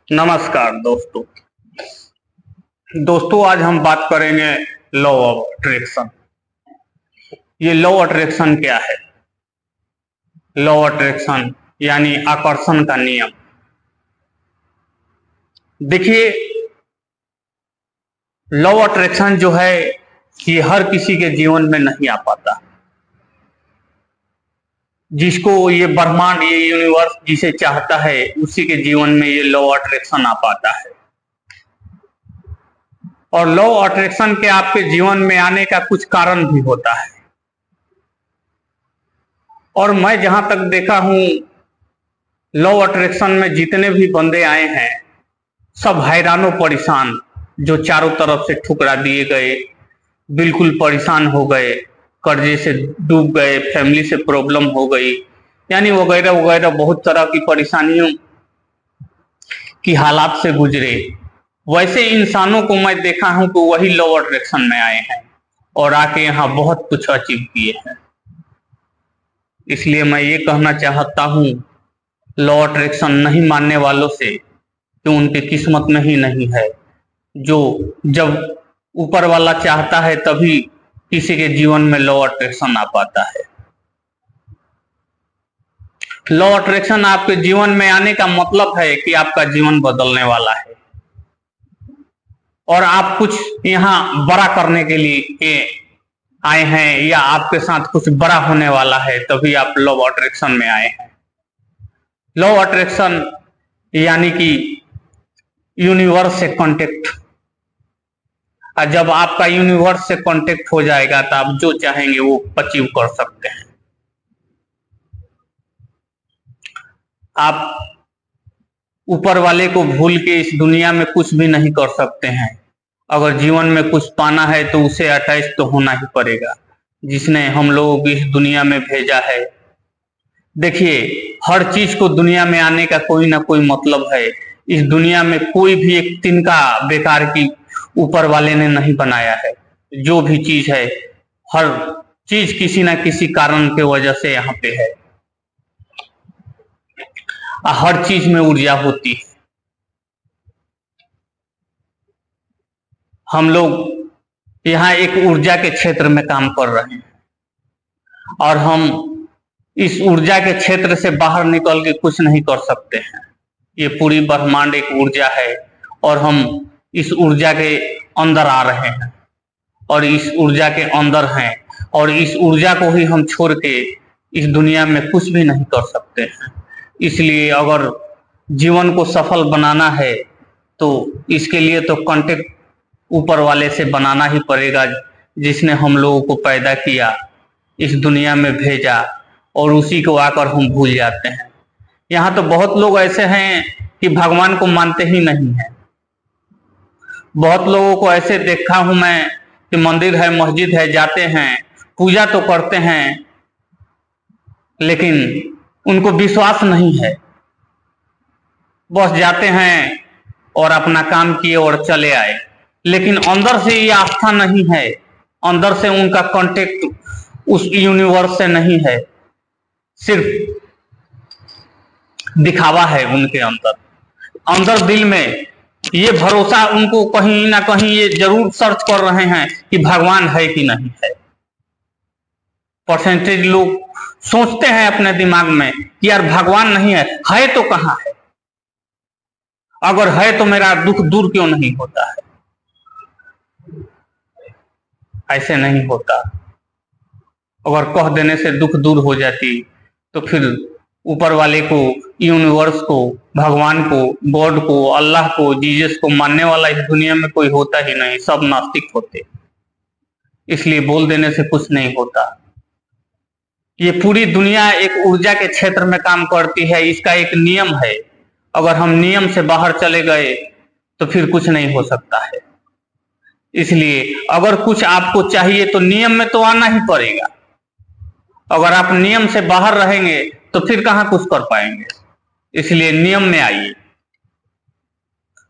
नमस्कार दोस्तों। आज हम बात करेंगे लॉ ऑफ अट्रैक्शन। ये लॉ अट्रैक्शन क्या है? लॉ अट्रैक्शन यानी आकर्षण का नियम। देखिए, लॉ अट्रैक्शन जो है ये हर किसी के जीवन में नहीं आ पाता। जिसको ये ब्रह्मांड, ये यूनिवर्स जिसे चाहता है उसी के जीवन में ये लॉ अट्रैक्शन आ पाता है। और लॉ अट्रैक्शन के आपके जीवन में आने का कुछ कारण भी होता है। और मैं जहां तक देखा हूं, लॉ अट्रैक्शन में जितने भी बंदे आए हैं सब हैरानो परेशान, जो चारों तरफ से ठुकरा दिए गए, बिल्कुल परेशान हो गए, कर्जे से डूब गए, फैमिली से प्रॉब्लम हो गई, यानी वगैरह वगैरह बहुत तरह की परेशानियों की हालात से गुजरे। वैसे इंसानों को मैं देखा हूं कि वही लॉ अट्रैक्शन में आए हैं और आके यहाँ बहुत कुछ अचीव किए हैं। इसलिए मैं ये कहना चाहता हूं लॉ अट्रैक्शन नहीं मानने वालों से कि उनकी किस्मत में ही नहीं है। जो जब ऊपर वाला चाहता है तभी किसी के जीवन में लॉ अट्रैक्शन आ पाता है। लॉ अट्रैक्शन आपके जीवन में आने का मतलब है कि आपका जीवन बदलने वाला है और आप कुछ यहाँ बड़ा करने के लिए आए हैं, या आपके साथ कुछ बड़ा होने वाला है, तभी आप लॉ अट्रैक्शन में आए हैं। लॉ अट्रैक्शन यानी कि यूनिवर्स से कांटेक्ट। जब आपका यूनिवर्स से कांटेक्ट हो जाएगा तो आप जो चाहेंगे वो अचीव कर सकते हैं। आप ऊपर वाले को भूल के इस दुनिया में कुछ भी नहीं कर सकते हैं। अगर जीवन में कुछ पाना है तो उसे अटैच तो होना ही पड़ेगा, जिसने हम लोगों को इस दुनिया में भेजा है। देखिए, हर चीज को दुनिया में आने का कोई ना कोई मतलब है। इस दुनिया में कोई भी एक तिनका बेकार की ऊपर वाले ने नहीं बनाया है। जो भी चीज है, हर चीज किसी ना किसी कारण के वजह से यहाँ पे है। हर चीज में ऊर्जा होती है। हम लोग यहाँ एक ऊर्जा के क्षेत्र में काम कर रहे हैं और हम इस ऊर्जा के क्षेत्र से बाहर निकल के कुछ नहीं कर सकते हैं। ये पूरी ब्रह्मांड एक ऊर्जा है और हम इस ऊर्जा के अंदर आ रहे हैं और इस ऊर्जा के अंदर हैं, और इस ऊर्जा को ही हम छोड़ के इस दुनिया में कुछ भी नहीं कर सकते हैं। इसलिए अगर जीवन को सफल बनाना है तो इसके लिए तो कांटेक्ट ऊपर वाले से बनाना ही पड़ेगा, जिसने हम लोगों को पैदा किया, इस दुनिया में भेजा, और उसी को आकर हम भूल जाते हैं। यहाँ तो बहुत लोग ऐसे हैं कि भगवान को मानते ही नहीं है। बहुत लोगों को ऐसे देखा हूं मैं कि मंदिर है, मस्जिद है, जाते हैं, पूजा तो करते हैं, लेकिन उनको विश्वास नहीं है। बस जाते हैं और अपना काम किए और चले आए, लेकिन अंदर से ये आस्था नहीं है। अंदर से उनका कांटेक्ट उस यूनिवर्स से नहीं है, सिर्फ दिखावा है उनके अंदर। अंदर दिल में ये भरोसा, उनको कहीं ना कहीं ये जरूर सर्च कर रहे हैं कि भगवान है कि नहीं है। परसेंटेज लोग सोचते हैं अपने दिमाग में कि यार भगवान नहीं है तो कहां है? अगर है तो मेरा दुख दूर क्यों नहीं होता है? ऐसे नहीं होता। अगर कह देने से दुख दूर हो जाती तो फिर ऊपर वाले को, यूनिवर्स को, भगवान को, गॉड को, अल्लाह को, जीसस को मानने वाला इस दुनिया में कोई होता ही नहीं। सब नास्तिक होते। इसलिए बोल देने से कुछ नहीं होता। ये पूरी दुनिया एक ऊर्जा के क्षेत्र में काम करती है। इसका एक नियम है। अगर हम नियम से बाहर चले गए तो फिर कुछ नहीं हो सकता है। इसलिए अगर कुछ आपको चाहिए तो नियम में तो आना ही पड़ेगा। अगर आप नियम से बाहर रहेंगे तो फिर कहां कुछ कर पाएंगे। इसलिए नियम में आइए।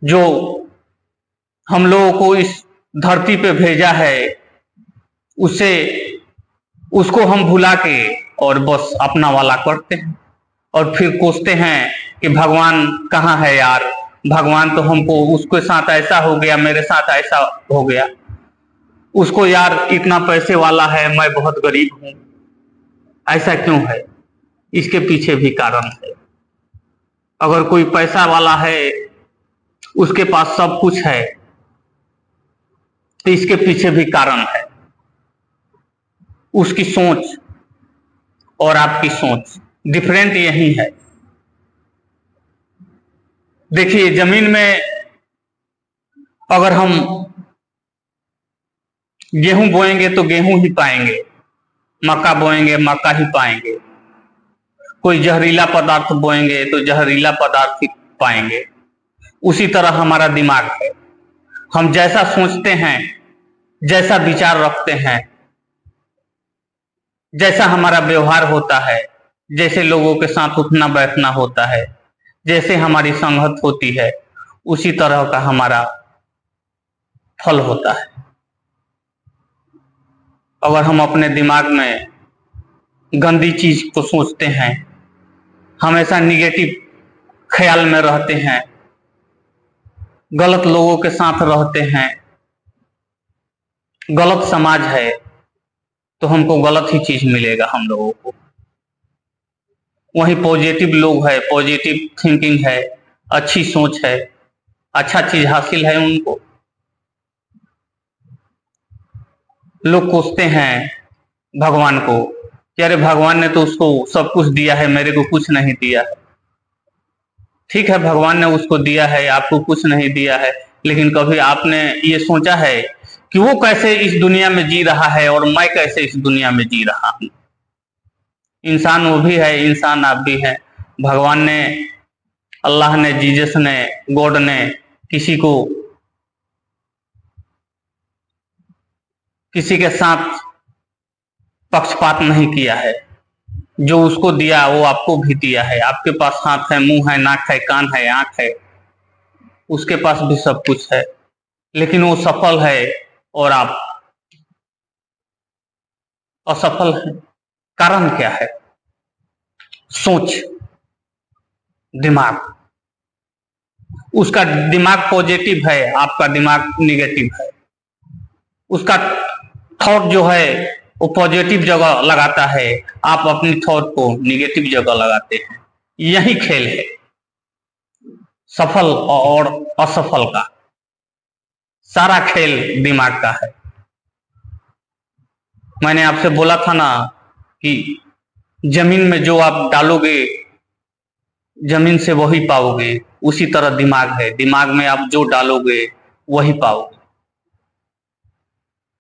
जो हम लोगों को इस धरती पे भेजा है उसको हम भुला के और बस अपना वाला करते हैं और फिर कोसते हैं कि भगवान कहाँ है यार, भगवान तो हमको, उसके साथ ऐसा हो गया, मेरे साथ ऐसा हो गया, उसको यार इतना पैसे वाला है, मैं बहुत गरीब हूं, ऐसा क्यों है? इसके पीछे भी कारण है। अगर कोई पैसा वाला है, उसके पास सब कुछ है, तो इसके पीछे भी कारण है। उसकी सोच और आपकी सोच डिफरेंट यही है। देखिए, जमीन में अगर हम गेहूं बोएंगे तो गेहूं ही पाएंगे, मक्का बोएंगे मक्का ही पाएंगे, कोई जहरीला पदार्थ बोएंगे तो जहरीला पदार्थ ही पाएंगे। उसी तरह हमारा दिमाग है। हम जैसा सोचते हैं, जैसा विचार रखते हैं, जैसा हमारा व्यवहार होता है, जैसे लोगों के साथ उठना बैठना होता है, जैसे हमारी संगत होती है, उसी तरह का हमारा फल होता है। अगर हम अपने दिमाग में गंदी चीज को सोचते हैं, हमेशा निगेटिव ख्याल में रहते हैं, गलत लोगों के साथ रहते हैं, गलत समाज है, तो हमको गलत ही चीज मिलेगा हम लोगों को। वही पॉजिटिव लोग है, पॉजिटिव थिंकिंग है, अच्छी सोच है, अच्छा चीज हासिल है उनको। लोग कोसते हैं भगवान को कि अरे भगवान ने तो उसको सब कुछ दिया है, मेरे को कुछ नहीं दिया है। ठीक है, भगवान ने उसको दिया है, आपको कुछ नहीं दिया है, लेकिन कभी आपने ये सोचा है कि वो कैसे इस दुनिया में जी रहा है और मैं कैसे इस दुनिया में जी रहा हूं? इंसान वो भी है, इंसान आप भी है। भगवान ने, अल्लाह ने, जीसस ने, गॉड ने किसी के साथ पक्षपात नहीं किया है। जो उसको दिया वो आपको भी दिया है। आपके पास हाथ है, मुंह है, नाक है, कान है, आंख है, उसके पास भी सब कुछ है, लेकिन वो सफल है और आप असफल हैं। कारण क्या है? सोच, दिमाग। उसका दिमाग पॉजिटिव है, आपका दिमाग निगेटिव है। उसका थॉट जो है वो पॉजिटिव जगह लगाता है, आप अपनी थॉट को निगेटिव जगह लगाते हैं। यही खेल है सफल और असफल का। सारा खेल दिमाग का है। मैंने आपसे बोला था ना कि जमीन में जो आप डालोगे, जमीन से वही पाओगे। उसी तरह दिमाग है, दिमाग में आप जो डालोगे वही पाओगे।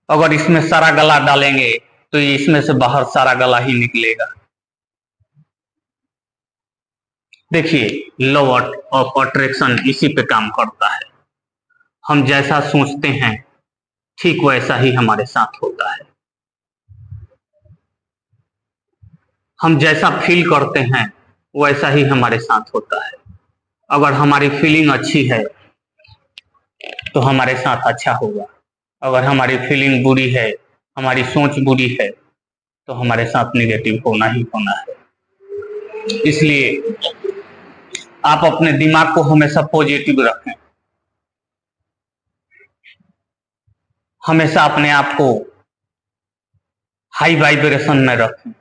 अगर इसमें सारा गला डालेंगे तो ये इसमें से बाहर सारा गला ही निकलेगा। देखिए, लॉ ऑफ अट्रैक्शन इसी पे काम करता है। हम जैसा सोचते हैं ठीक वैसा ही हमारे साथ होता है। हम जैसा फील करते हैं वैसा ही हमारे साथ होता है। अगर हमारी फीलिंग अच्छी है तो हमारे साथ अच्छा होगा। अगर हमारी फीलिंग बुरी है, हमारी सोच बुरी है, तो हमारे साथ निगेटिव होना ही होना है। इसलिए आप अपने दिमाग को हमेशा पॉजिटिव रखें। हमेशा अपने आप को हाई वाइब्रेशन में रखें।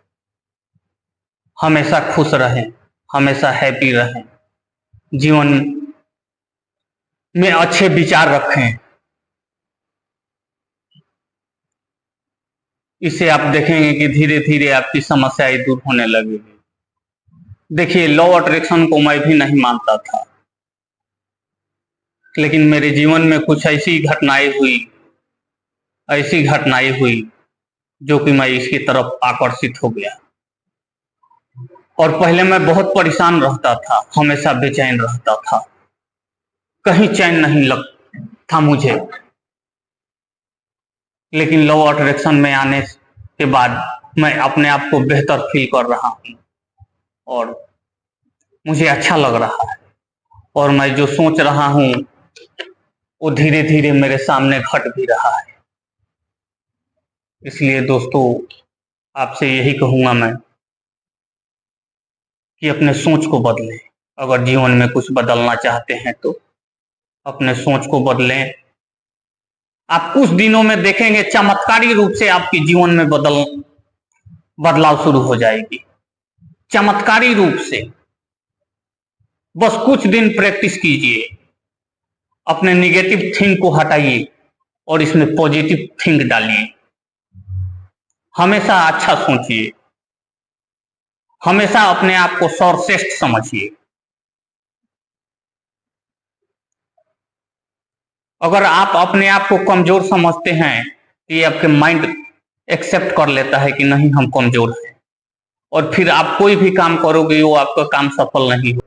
हमेशा खुश रहें, हमेशा हैप्पी रहें। जीवन में अच्छे विचार रखें। इससे आप देखेंगे कि धीरे धीरे आपकी समस्याएं दूर होने लगेगी। देखिए, लॉ अट्रैक्शन को मैं भी नहीं मानता था, लेकिन मेरे जीवन में कुछ ऐसी घटनाएं हुई जो कि मैं इसकी तरफ आकर्षित हो गया। और पहले मैं बहुत परेशान रहता था, हमेशा बेचैन रहता था, कहीं चैन नहीं लग था मुझे। लेकिन लॉ अट्रैक्शन में आने के बाद मैं अपने आप को बेहतर फील कर रहा हूँ और मुझे अच्छा लग रहा है। और मैं जो सोच रहा हूँ वो धीरे धीरे मेरे सामने घट भी रहा है। इसलिए दोस्तों, आपसे यही कहूंगा मैं कि अपने सोच को बदलें। अगर जीवन में कुछ बदलना चाहते हैं तो अपने सोच को बदलें। आप कुछ दिनों में देखेंगे चमत्कारी रूप से आपके जीवन में बदलाव शुरू हो जाएगी, चमत्कारी रूप से। बस कुछ दिन प्रैक्टिस कीजिए, अपने निगेटिव थिंक को हटाइए और इसमें पॉजिटिव थिंक डालिए। हमेशा अच्छा सोचिए, हमेशा अपने आप को सर्वश्रेष्ठ समझिए। अगर आप अपने आप को कमजोर समझते हैं तो ये आपके माइंड एक्सेप्ट कर लेता है कि नहीं, हम कमजोर हैं, और फिर आप कोई भी काम करोगे वो आपका काम सफल नहीं हो।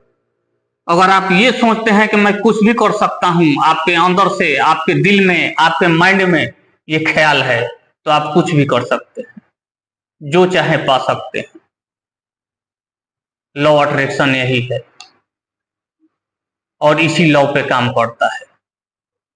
अगर आप ये सोचते हैं कि मैं कुछ भी कर सकता हूं, आपके अंदर से, आपके दिल में, आपके माइंड में ये ख्याल है, तो आप कुछ भी कर सकते हैं, जो चाहे पा सकते हैं। लॉ अट्रैक्शन यही है और इसी लॉ पे काम करता है।